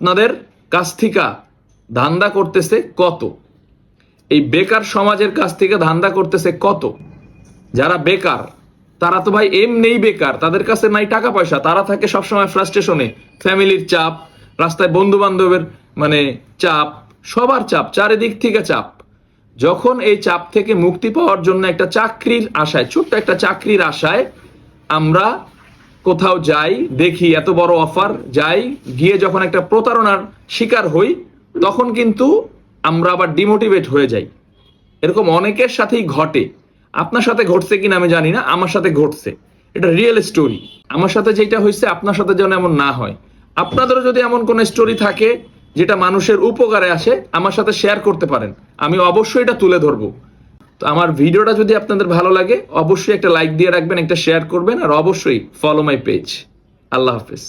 আপনাদের কাছ থেকে ধান্দা করতেছে কত, এই বেকার সমাজের কাছ থেকে ধান্দা করতেছে কত। যারা বেকার তারা তো ভাই এমনিই বেকার, তাদের কাছে নাই টাকা পয়সা, তারা থাকে সবসময় ফ্রাস্ট্রেশনে, ফ্যামিলির চাপ, রাস্তায় বন্ধু বান্ধবের চাপ, সবার চাপ, চারিদিক থেকে চাপ। যখন এই চাপ থেকে মুক্তি পাওয়ার জন্য একটা চাকরির আশায়, ছোট্ট একটা চাকরির আশায় আমরা কোথাও যাই, দেখি এত বড় অফার, যাই, গিয়ে যখন একটা প্রতারণার শিকার হই, তখন কিন্তু আমরা আবার ডিমোটিভেট হয়ে যাই। এরকম অনেকের সাথেই ঘটে। আপনার সাথে ঘটছে কিনা আমি জানি না, আমার সাথে ঘটছে, এটা রিয়েল স্টোরি। আমার সাথে যেটা হয়েছে আপনার সাথে যেন এমন না হয়। আপনাদেরও যদি এমন কোন স্টোরি থাকে যেটা মানুষের উপকারে আসে, আমার সাথে শেয়ার করতে পারেন, আমি অবশ্যই এটা তুলে ধরবো। তো আমার ভিডিওটা যদি আপনাদের ভালো লাগে অবশ্যই একটা লাইক দিয়ে রাখবেন, একটা শেয়ার করবেন, আর অবশ্যই ফলো মাই পেজ। আল্লাহ হাফেজ।